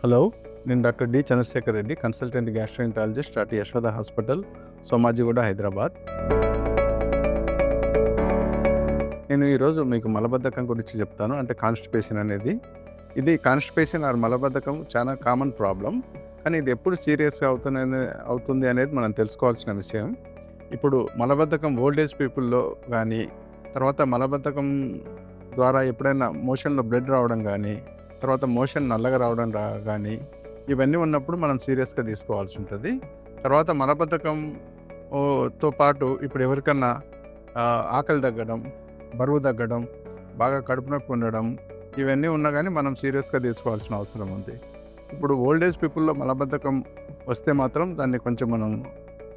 Hello, నేను doctor D Chandrashekar Reddy, consultant gastroenterologist at Yashoda hospital, Somajiguda, Hyderabad. నేను ఈరోజు మీకు మలబద్ధకం గురించి చెప్తాను. అంటే కాన్స్టిపేషన్ అనేది. ఇది కాన్స్టిపేషన్ ఆర్ మలబద్ధకం చాలా కామన్ ప్రాబ్లం. కానీ ఇది ఎప్పుడు సీరియస్గా అవుతుంది అనేది మనం తెలుసుకోవాల్సిన విషయం. ఇప్పుడు మలబద్ధకం ఓల్డ్ ఏజ్ పీపుల్లో కానీ, తర్వాత మలబద్ధకం ద్వారా ఎప్పుడైనా మోషన్లో బ్లడ్ రావడం కానీ, తర్వాత మోషన్ నల్లగా రావడం కానీ, ఇవన్నీ ఉన్నప్పుడు మనం సీరియస్గా తీసుకోవాల్సి ఉంటుంది. తర్వాత మలబద్ధకంతో పాటు ఇప్పుడు ఎవరికన్నా ఆకలి తగ్గడం, బరువు తగ్గడం, బాగా కడుపు నొప్పి ఉండడం, ఇవన్నీ ఉన్నా కానీ మనం సీరియస్గా తీసుకోవాల్సిన అవసరం ఉంది. ఇప్పుడు ఓల్డ్ ఏజ్ పీపుల్లో మలబద్ధకం వస్తే మాత్రం దాన్ని కొంచెం మనం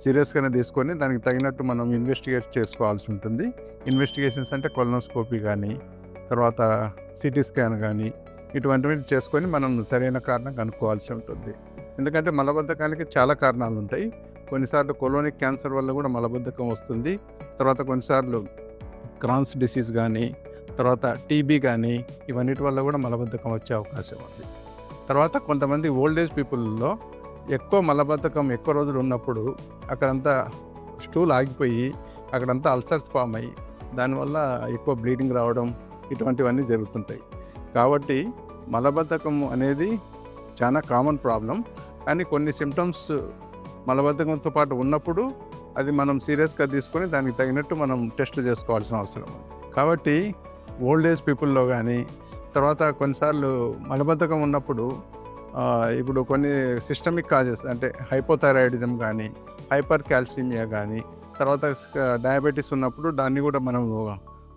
సీరియస్గానే తీసుకొని దానికి తగినట్టు మనం ఇన్వెస్టిగేట్ చేసుకోవాల్సి ఉంటుంది. ఇన్వెస్టిగేషన్స్ అంటే కొలనోస్కోపీ కానీ, తర్వాత సిటీ స్కాన్ కానీ, ఇటువంటివి చేసుకొని మనం సరైన కారణం కనుక్కోవాల్సి ఉంటుంది. ఎందుకంటే మలబద్ధకానికి చాలా కారణాలు ఉంటాయి. కొన్నిసార్లు కొలోనిక్ క్యాన్సర్ వల్ల కూడా మలబద్ధకం వస్తుంది. తర్వాత కొన్నిసార్లు క్రాన్స్ డిసీజ్ కానీ, తర్వాత టీబీ కానీ, ఇవన్నిటి వల్ల కూడా మలబద్ధకం వచ్చే అవకాశం ఉంది. తర్వాత కొంతమంది ఓల్డ్ ఏజ్ పీపుల్లో ఎక్కువ మలబద్ధకం ఎక్కువ రోజులు ఉన్నప్పుడు అక్కడంతా స్టూల్ ఆగిపోయి అక్కడంతా అల్సర్స్ ఫామ్ అయ్యి దానివల్ల ఎక్కువ బ్లీడింగ్ రావడం, ఇటువంటివన్నీ జరుగుతుంటాయి. కాబట్టి మలబద్ధకం అనేది చాలా కామన్ ప్రాబ్లం. కానీ కొన్ని సిమ్టమ్స్ మలబద్ధకంతో పాటు ఉన్నప్పుడు అది మనం సీరియస్గా తీసుకొని దానికి తగినట్టు మనం టెస్టులు చేసుకోవాల్సిన అవసరం ఉంది. కాబట్టి ఓల్డ్ ఏజ్ పీపుల్లో కానీ, తర్వాత కొన్నిసార్లు మలబద్ధకం ఉన్నప్పుడు ఇప్పుడు కొన్ని సిస్టమిక్ కాజెస్ అంటే హైపోథైరాయిడిజం కానీ, హైపర్ క్యాల్సిమియా కానీ, తర్వాత డయాబెటీస్ ఉన్నప్పుడు దాన్ని కూడా మనం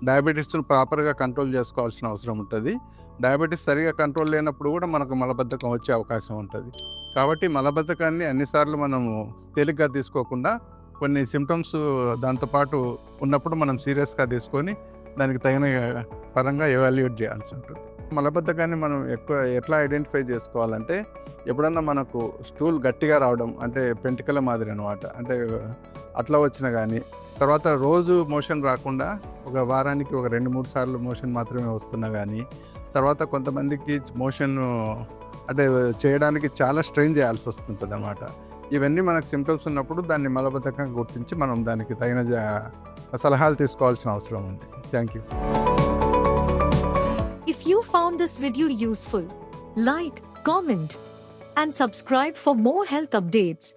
డయాబెటీస్ను ప్రాపర్గా కంట్రోల్ చేసుకోవాల్సిన అవసరం ఉంటుంది. డయాబెటీస్ సరిగా కంట్రోల్ లేనప్పుడు కూడా మనకు మలబద్ధకం వచ్చే అవకాశం ఉంటుంది. కాబట్టి మలబద్ధకాన్ని అన్నిసార్లు మనము తేలిగ్గా తీసుకోకుండా కొన్ని సిమ్టమ్స్ దాంతోపాటు ఉన్నప్పుడు మనం సీరియస్గా తీసుకొని దానికి తగిన పరంగా ఎవాల్యుయేట్ చేయాల్సి ఉంటుంది. మలబద్ధకాన్ని మనం ఎట్లా ఐడెంటిఫై చేసుకోవాలంటే, ఎప్పుడన్నా మనకు స్టూల్ గట్టిగా రావడం, అంటే పెంటికల మాదిరి అనమాట, అంటే అట్లా వచ్చినా కానీ, తర్వాత రోజు మోషన్ రాకుండా ఒక వారానికి ఒక 2-3 సార్లు మోషన్ మాత్రమే వస్తున్నా కానీ, తర్వాత కొంతమందికి మోషన్ అంటే చేయడానికి చాలా స్ట్రెయిన్ చేయాల్సి వస్తుంటుంది అన్నమాట. ఇవన్నీ మనకు సిమ్టమ్స్ ఉన్నప్పుడు దాన్ని మలబద్ధకంగా గుర్తించి మనం దానికి తగిన సలహాలు తీసుకోవాల్సిన అవసరం ఉంది. Thank you. If you found this video useful, like, comment, and subscribe for more health updates.